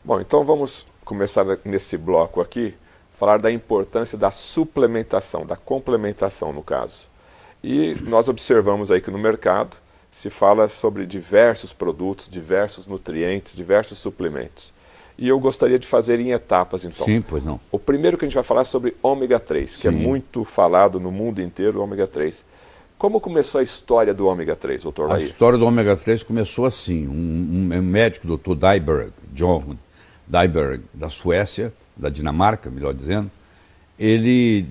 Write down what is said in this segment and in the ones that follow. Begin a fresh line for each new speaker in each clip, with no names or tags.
Bom, então vamos começar nesse bloco aqui, falar da importância da suplementação, da complementação no caso. E nós observamos aí que no mercado se fala sobre diversos produtos, diversos nutrientes, diversos suplementos. E eu gostaria de fazer em etapas, então.
Sim, pois não.
O primeiro que a gente vai falar é sobre ômega 3, que é muito falado no mundo inteiro, o ômega 3. Como começou a história do ômega 3, doutor Lair?
A história do ômega 3 começou assim. Um médico, doutor Dyberg, John Dyberg, da Suécia, da Dinamarca, melhor dizendo, ele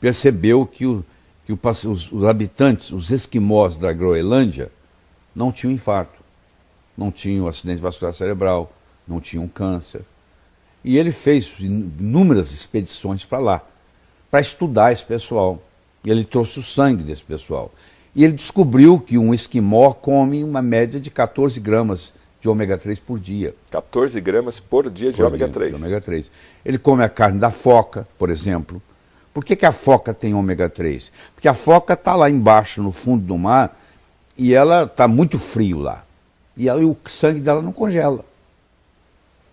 percebeu que os habitantes, os esquimós da Groenlândia, não tinham infarto, não tinham acidente vascular cerebral, não tinham câncer. E ele fez inúmeras expedições para lá, para estudar esse pessoal. E ele trouxe o sangue desse pessoal. E ele descobriu que um esquimó come uma média de 14 gramas de ômega 3 por dia.
14 gramas por dia de ômega 3.
De ômega 3. Ele come a carne da foca, por exemplo. Por que a foca tem ômega 3? Porque a foca está lá embaixo, no fundo do mar, e ela está muito frio lá. E o sangue dela não congela.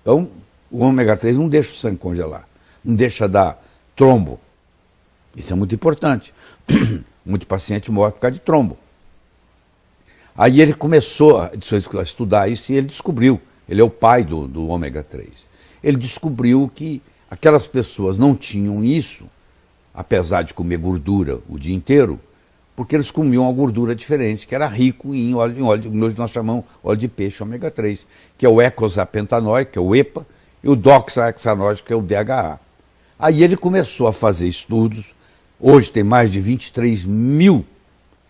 Então, o ômega 3 não deixa o sangue congelar. Não deixa dar trombo. Isso é muito importante. Muito paciente morre por causa de trombo. Aí ele começou a estudar isso e ele descobriu. Ele é o pai do ômega 3. Ele descobriu que aquelas pessoas não tinham isso, apesar de comer gordura o dia inteiro, porque eles comiam uma gordura diferente, que era rico em óleo, hoje nós chamamos óleo de peixe ômega 3, que é o eicosapentaenoico, que é o EPA, e o doxahexanoico, que é o DHA. Aí ele começou a fazer estudos. Hoje tem mais de 23 mil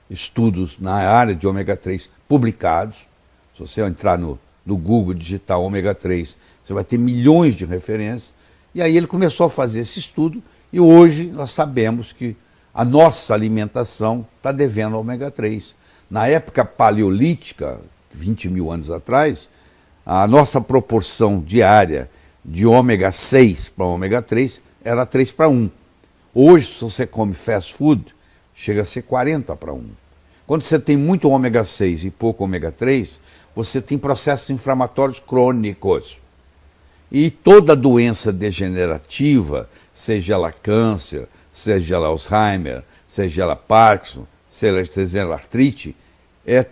estudos na área de ômega 3 publicados. Se você entrar no Google digitar ômega 3, você vai ter milhões de referências. E aí ele começou a fazer esse estudo e hoje nós sabemos que a nossa alimentação está devendo ao ômega 3. Na época paleolítica, 20 mil anos atrás, a nossa proporção diária de ômega 6 para ômega 3 era 3 para 1. Hoje, se você come fast food, chega a ser 40 para 1. Quando você tem muito ômega 6 e pouco ômega 3, você tem processos inflamatórios crônicos. E toda doença degenerativa, seja ela câncer, seja ela Alzheimer, seja ela Parkinson, seja ela artrite,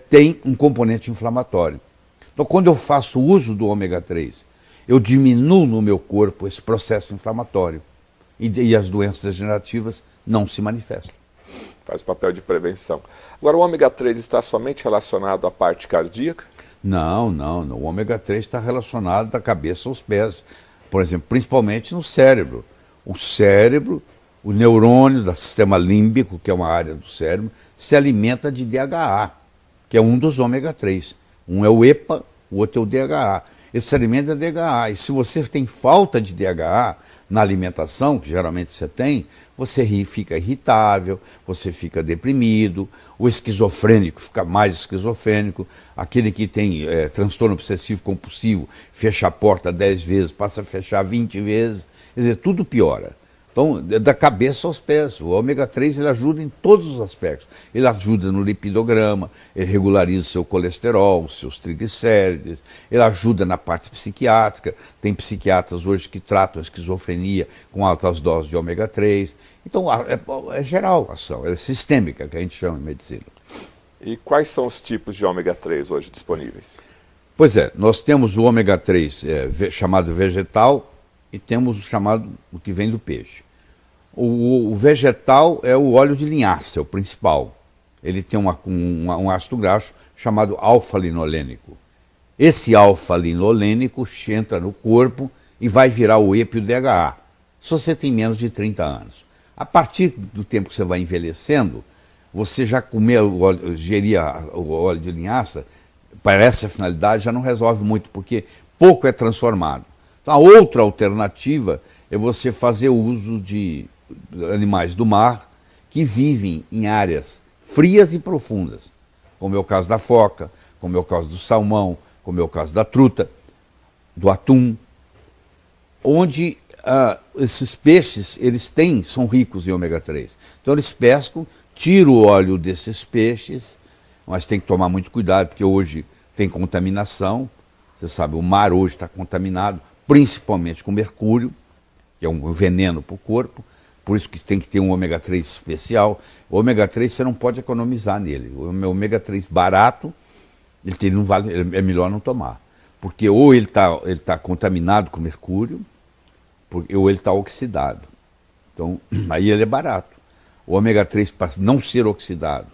tem um componente inflamatório. Então, quando eu faço uso do ômega 3, eu diminuo no meu corpo esse processo inflamatório. E as doenças degenerativas não se manifestam.
Faz o papel de prevenção. Agora, o ômega 3 está somente relacionado à parte cardíaca?
Não. O ômega 3 está relacionado da cabeça aos pés. Por exemplo, principalmente no cérebro. O cérebro, o neurônio do sistema límbico, que é uma área do cérebro, se alimenta de DHA, que é um dos ômega 3. Um é o EPA, o outro é o DHA. Esse se alimenta de DHA. E se você tem falta de DHA na alimentação, que geralmente você tem, você fica irritável, você fica deprimido, o esquizofrênico fica mais esquizofrênico, aquele que tem transtorno obsessivo compulsivo, fecha a porta 10 vezes, passa a fechar 20 vezes, quer dizer, tudo piora. Então, da cabeça aos pés, o ômega 3 ele ajuda em todos os aspectos. Ele ajuda no lipidograma, ele regulariza o seu colesterol, os seus triglicérides, ele ajuda na parte psiquiátrica. Tem psiquiatras hoje que tratam a esquizofrenia com altas doses de ômega 3. Então, é geral a ação, é sistêmica, que a gente chama em medicina.
E quais são os tipos de ômega 3 hoje disponíveis?
Pois é, nós temos o ômega 3 chamado vegetal, e temos o que vem do peixe. O vegetal é o óleo de linhaça, é o principal. Ele tem um ácido graxo chamado alfa-linolênico. Esse alfa-linolênico entra no corpo e vai virar o EPA e o DHA, se você tem menos de 30 anos. A partir do tempo que você vai envelhecendo, você já geria o óleo de linhaça, para essa finalidade já não resolve muito, porque pouco é transformado. A outra alternativa é você fazer uso de animais do mar que vivem em áreas frias e profundas, como é o caso da foca, como é o caso do salmão, como é o caso da truta, do atum, onde esses peixes são ricos em ômega 3. Então eles pescam, tiram o óleo desses peixes, mas tem que tomar muito cuidado, porque hoje tem contaminação, você sabe, o mar hoje está contaminado, principalmente com mercúrio, que é um veneno para o corpo, por isso que tem que ter um ômega 3 especial. O ômega 3 você não pode economizar nele. O ômega 3 barato, ele não vale, é melhor não tomar. Porque ou ele tá contaminado com mercúrio, ou ele está oxidado. Então, aí ele é barato. O ômega 3 para não ser oxidado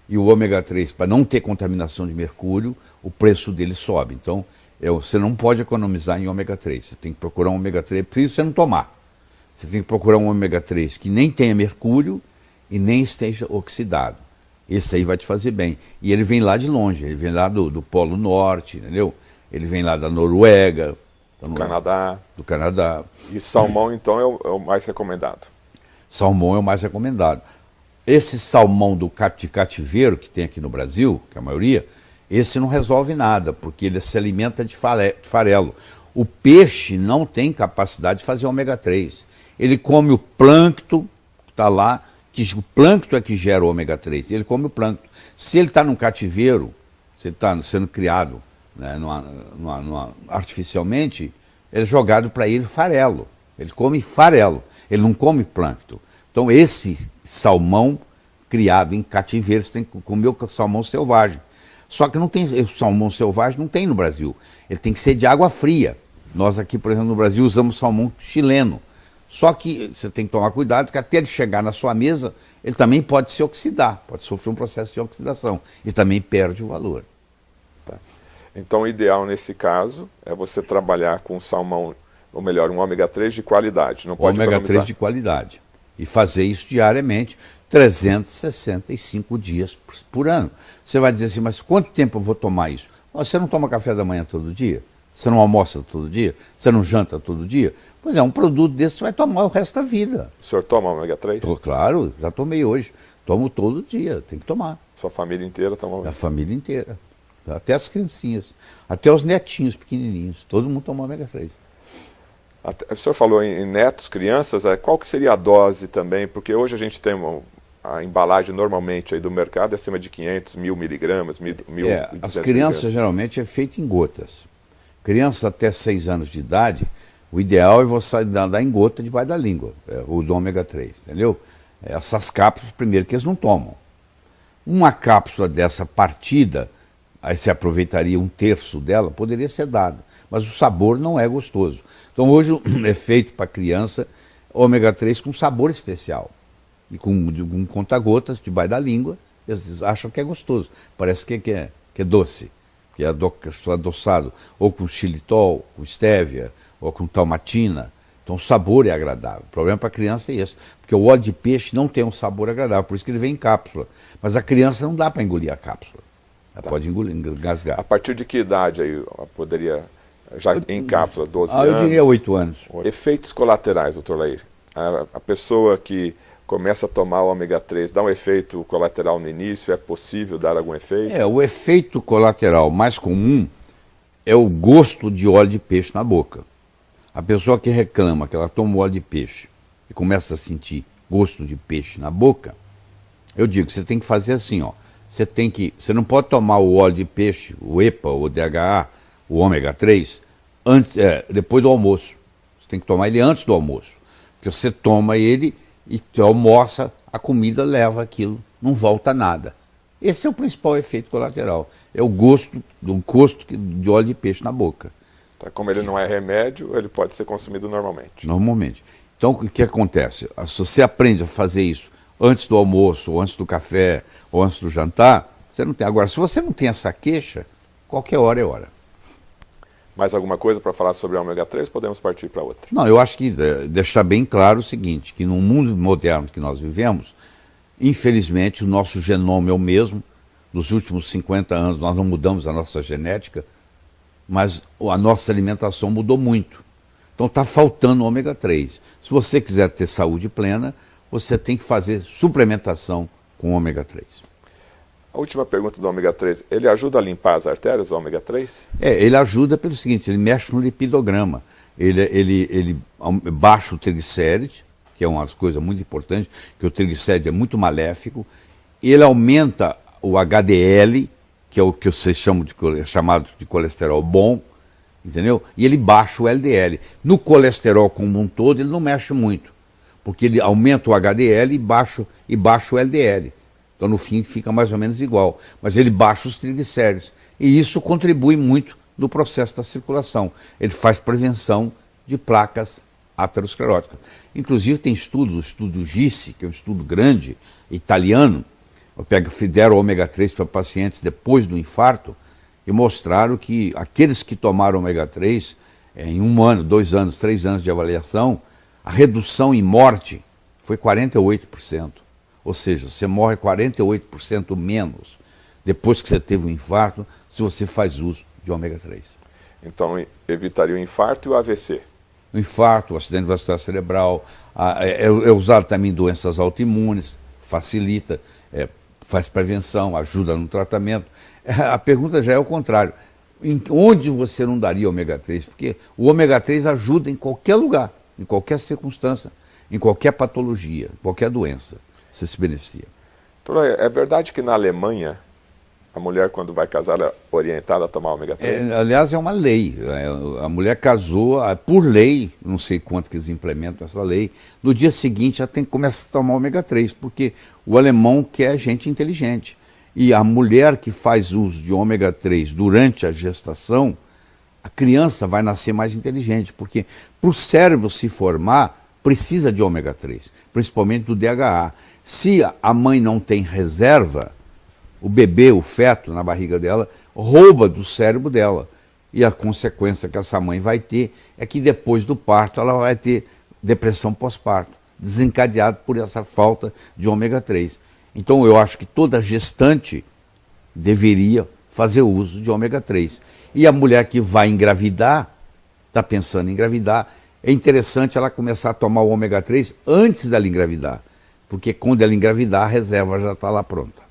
e o ômega 3 para não ter contaminação de mercúrio, o preço dele sobe. Então, você não pode economizar em ômega 3. Você tem que procurar um ômega 3, por isso você não tomar. Você tem que procurar um ômega 3 que nem tenha mercúrio e nem esteja oxidado. Esse aí vai te fazer bem. E ele vem lá de longe, ele vem lá do Polo Norte, entendeu? Ele vem lá da Noruega.
Do
Canadá.
E salmão, então, é o mais recomendado?
Salmão é o mais recomendado. Esse salmão de cativeiro que tem aqui no Brasil, que é a maioria, esse não resolve nada, porque ele se alimenta de farelo. O peixe não tem capacidade de fazer ômega 3. Ele come o plâncton que está lá, que o plâncton é que gera o ômega 3. Ele come o plâncton. Se ele está num cativeiro, se ele está sendo criado, né, artificialmente, ele é jogado para ele farelo. Ele come farelo, ele não come plâncton. Então esse salmão criado em cativeiro, você tem que comer o salmão selvagem. Só que não tem, o salmão selvagem não tem no Brasil. Ele tem que ser de água fria. Nós aqui, por exemplo, no Brasil, usamos salmão chileno. Só que você tem que tomar cuidado, que até ele chegar na sua mesa, ele também pode se oxidar, pode sofrer um processo de oxidação e também perde o valor.
Tá. Então o ideal nesse caso é você trabalhar com salmão, ou melhor, um ômega 3 de qualidade. Não pode
ômega 3 de qualidade. E fazer isso diariamente, 365 dias por ano. Você vai dizer assim, mas quanto tempo eu vou tomar isso? Você não toma café da manhã todo dia? Você não almoça todo dia? Você não janta todo dia? Pois é, um produto desse você vai tomar o resto da vida.
O senhor toma ômega 3?
Claro, já tomei hoje. Tomo todo dia, tem que tomar.
Sua família inteira toma?
A família inteira. Até as criancinhas. Até os netinhos pequenininhos. Todo mundo toma ômega 3.
O senhor falou em netos, crianças, qual que seria a dose também? Porque hoje a gente tem a embalagem normalmente aí do mercado é acima de 500, 1000 miligramas, 1000
as crianças geralmente é feito em gotas. Crianças até 6 anos de idade, o ideal é você dar em gota debaixo da língua, o do ômega 3, entendeu? Essas cápsulas, primeiro, que eles não tomam. Uma cápsula dessa partida, aí você aproveitaria 1/3 dela, poderia ser dado, mas o sabor não é gostoso. Então hoje é feito para criança ômega 3 com sabor especial. E com conta-gotas debaixo da língua, eles acham que é gostoso. Parece que é doce, que é adoçado, ou com xilitol, com estévia, ou com talmatina. Então o sabor é agradável. O problema para a criança é esse, porque o óleo de peixe não tem um sabor agradável, por isso que ele vem em cápsula. Mas a criança não dá para engolir a cápsula. Ela pode engasgar.
A partir de que idade aí poderia, já em cápsula, 12 anos?
Eu diria 8 anos.
Efeitos colaterais, doutor Lair. A pessoa que começa a tomar o ômega 3, dá um efeito colateral no início, é possível dar algum efeito?
O efeito colateral mais comum é o gosto de óleo de peixe na boca. A pessoa que reclama que ela toma óleo de peixe e começa a sentir gosto de peixe na boca, eu digo que você tem que fazer assim, ó. Você não pode tomar o óleo de peixe, o EPA, o DHA, o ômega 3, depois do almoço. Você tem que tomar ele antes do almoço. Porque você toma ele e almoça, a comida leva aquilo, não volta nada. Esse é o principal efeito colateral. É o gosto de óleo de peixe na boca.
Tá, como ele não é remédio, ele pode ser consumido normalmente.
Normalmente. Então, o que acontece? Se você aprende a fazer isso antes do almoço, ou antes do café, ou antes do jantar, você não tem. Agora, se você não tem essa queixa, qualquer hora é hora.
Mais alguma coisa para falar sobre o ômega 3? Podemos partir para outra.
Não, eu acho que deixar bem claro o seguinte, que no mundo moderno que nós vivemos, infelizmente o nosso genoma é o mesmo. Nos últimos 50 anos nós não mudamos a nossa genética, mas a nossa alimentação mudou muito. Então está faltando ômega 3. Se você quiser ter saúde plena, você tem que fazer suplementação com ômega 3.
A última pergunta do ômega 3, ele ajuda a limpar as artérias, o ômega 3?
Ele ajuda pelo seguinte, ele mexe no lipidograma, ele baixa o triglicéride, que é uma das coisas muito importantes, que o triglicéride é muito maléfico, ele aumenta o HDL, que é o que vocês chamam chamado de colesterol bom, entendeu? E ele baixa o LDL. No colesterol como um todo, ele não mexe muito, porque ele aumenta o HDL e baixa o LDL. Então, no fim, fica mais ou menos igual. Mas ele baixa os triglicéridos. E isso contribui muito no processo da circulação. Ele faz prevenção de placas ateroscleróticas. Inclusive, tem estudos, o estudo GISSI, que é um estudo grande, italiano, fizeram ômega 3 para pacientes depois do infarto, e mostraram que aqueles que tomaram ômega 3, em 1 ano, 2 anos, 3 anos de avaliação, a redução em morte foi 48%. Ou seja, você morre 48% menos depois que você teve um infarto, se você faz uso de ômega 3.
Então, evitaria o infarto e o AVC?
O infarto, o acidente vascular cerebral, é usado também em doenças autoimunes, facilita, faz prevenção, ajuda no tratamento. A pergunta já é o contrário. Onde você não daria ômega 3? Porque o ômega 3 ajuda em qualquer lugar, em qualquer circunstância, em qualquer patologia, qualquer doença. Você se beneficia.
Doutor, é verdade que na Alemanha a mulher, quando vai casar, é orientada a tomar ômega 3?
Aliás, é uma lei. A mulher casou, por lei, não sei quanto que eles implementam essa lei, no dia seguinte ela tem que começar a tomar ômega 3, porque o alemão quer gente inteligente. E a mulher que faz uso de ômega 3 durante a gestação, a criança vai nascer mais inteligente, porque para o cérebro se formar, precisa de ômega 3, principalmente do DHA. Se a mãe não tem reserva, o bebê, o feto na barriga dela, rouba do cérebro dela. E a consequência que essa mãe vai ter é que depois do parto ela vai ter depressão pós-parto, desencadeado por essa falta de ômega 3. Então eu acho que toda gestante deveria fazer uso de ômega 3. E a mulher que vai engravidar, está pensando em engravidar, é interessante ela começar a tomar o ômega 3 antes dela engravidar. Porque quando ela engravidar, a reserva já está lá pronta.